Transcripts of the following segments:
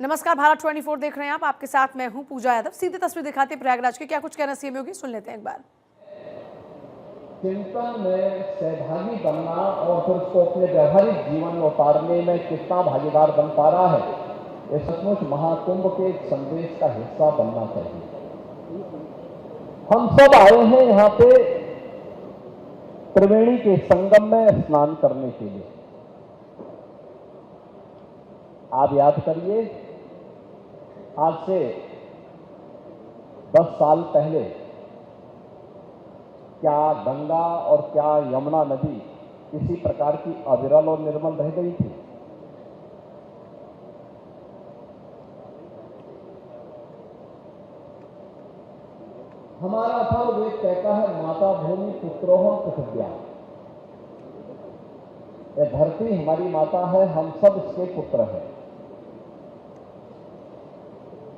नमस्कार, भारत 24 देख रहे हैं आप। आपके साथ मैं हूं पूजा यादव। सीधी तस्वीर दिखाते हैं प्रयागराज के। क्या कुछ कहना सीएम योगी, सुन लेते हैं एक बार। चिंतन में सहभागी बनना और फिर उसको अपने व्यवहारिक जीवन में उतारने में कितना भागीदार बन पा रहा है, ये सचमुच महाकुंभ के एक संदेश का हिस्सा बनना चाहिए। हम सब आए हैं यहाँ पे त्रिवेणी के संगम में स्नान करने के लिए। आप याद करिए, आज से 10 साल पहले क्या गंगा और क्या यमुना नदी इसी प्रकार की अविरल और निर्मल रह गई थी? हमारा अथर्ववेद कहता है, माता भूमि पुत्रोहम पृथिव्या। यह धरती हमारी माता है, हम सब इसके पुत्र हैं।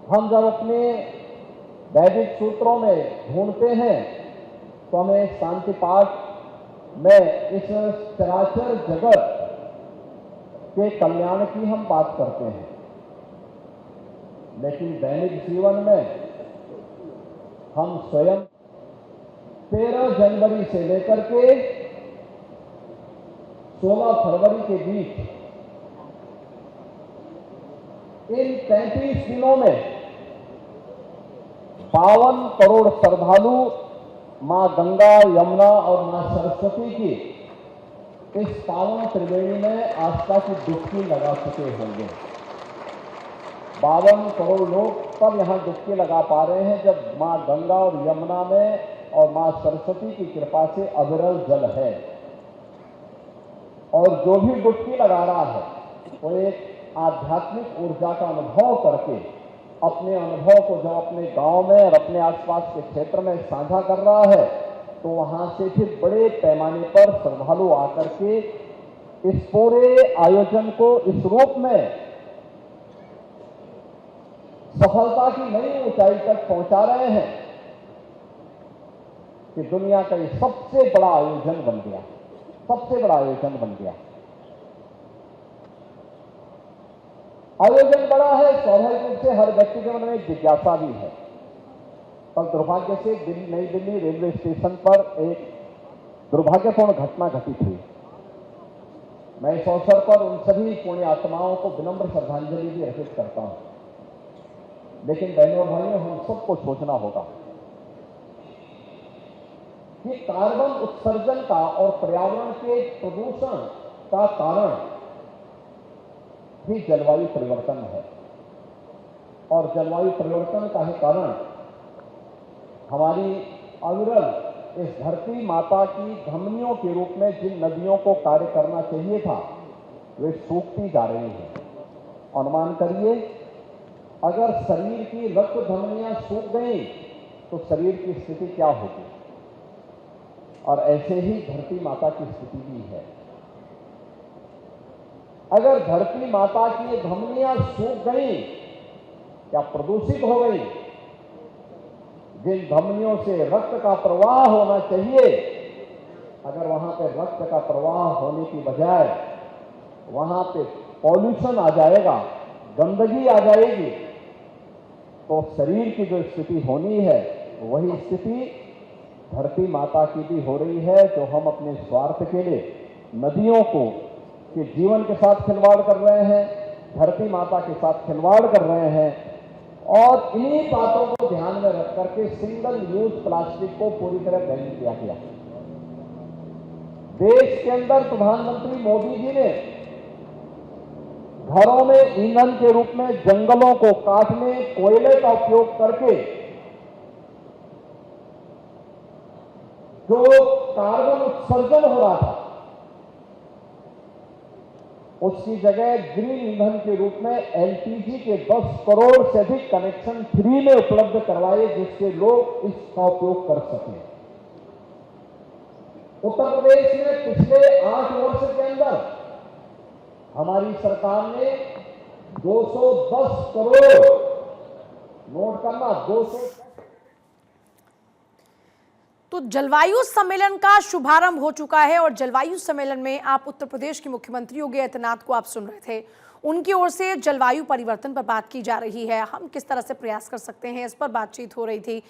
हम जब अपने वैदिक सूत्रों में ढूंढते हैं तो हमें शांति पाठ में इस चराचर जगत के कल्याण की हम बात करते हैं, लेकिन दैनिक जीवन में हम स्वयं 13 जनवरी से लेकर के 16 फरवरी के बीच इन 33 दिनों में 52 करोड़ श्रद्धालु मां गंगा, यमुना और मां सरस्वती की इस पावन त्रिवेणी में आस्था की डुबकी लगा चुके होंगे। 52 करोड़ लोग तब यहां डुबकी लगा पा रहे हैं जब मां गंगा और यमुना में और मां सरस्वती की कृपा से अविरल जल है। और जो भी डुबकी लगा रहा है वो एक आध्यात्मिक ऊर्जा का अनुभव करके अपने अनुभव को जब अपने गांव में और अपने आसपास के क्षेत्र में साझा कर रहा है, तो वहां से फिर बड़े पैमाने पर श्रद्धालु आकर के इस पूरे आयोजन को इस रूप में सफलता की नई ऊंचाई तक पहुंचा रहे हैं कि दुनिया का ये सबसे बड़ा आयोजन बन गया, सबसे बड़ा आयोजन बन गया। आयोजन बड़ा है, स्वाभाविक रूप से हर व्यक्ति के मन में एक जिज्ञासा भी है। कल दुर्भाग्य से नई दिल्ली रेलवे स्टेशन पर एक दुर्भाग्यपूर्ण घटना घटित हुई। मैं इस अवसर पर उन सभी पुण्य आत्माओं को विनम्र श्रद्धांजलि भी अर्पित करता हूं, लेकिन बहनों और भाइयों, हम सबको सोचना होगा कि कार्बन उत्सर्जन का और पर्यावरण के प्रदूषण का कारण भी जलवायु परिवर्तन है। और जलवायु परिवर्तन का ही कारण हमारी अविरल इस धरती माता की धमनियों के रूप में जिन नदियों को कार्य करना चाहिए था, वे सूखती जा रही हैं। अनुमान करिए, अगर शरीर की रक्त धमनियां सूख गई तो शरीर की स्थिति क्या होगी? और ऐसे ही धरती माता की स्थिति भी है। अगर धरती माता की धमनियां सूख गई या प्रदूषित हो गई, जिन धमनियों से रक्त का प्रवाह होना चाहिए, अगर वहां पे रक्त का प्रवाह होने की बजाय वहां पे पॉल्यूशन आ जाएगा, गंदगी आ जाएगी, तो शरीर की जो स्थिति होनी है वही स्थिति धरती माता की भी हो रही है, जो हम अपने स्वार्थ के लिए नदियों को के जीवन के साथ खिलवाड़ कर रहे हैं, धरती माता के साथ खिलवाड़ कर रहे हैं। और इन्हीं बातों को ध्यान में रख करके सिंगल यूज प्लास्टिक को पूरी तरह बैन किया गया। देश के अंदर प्रधानमंत्री मोदी जी ने घरों में ईंधन के रूप में जंगलों को काटने, कोयले का उपयोग करके जो कार्बन उत्सर्जन हो रहा था, उसकी जगह ग्रीन ईंधन के रूप में एलपीजी के 10 करोड़ से अधिक कनेक्शन फ्री में उपलब्ध करवाए, जिससे लोग इसका उपयोग कर सकें। उत्तर प्रदेश में पिछले 8 वर्ष के अंदर हमारी सरकार ने 210 करोड़, नोट करना, 200। तो जलवायु सम्मेलन का शुभारंभ हो चुका है और जलवायु सम्मेलन में आप उत्तर प्रदेश के मुख्यमंत्री योगी आदित्यनाथ को आप सुन रहे थे। उनकी ओर से जलवायु परिवर्तन पर बात की जा रही है, हम किस तरह से प्रयास कर सकते हैं, इस पर बातचीत हो रही थी।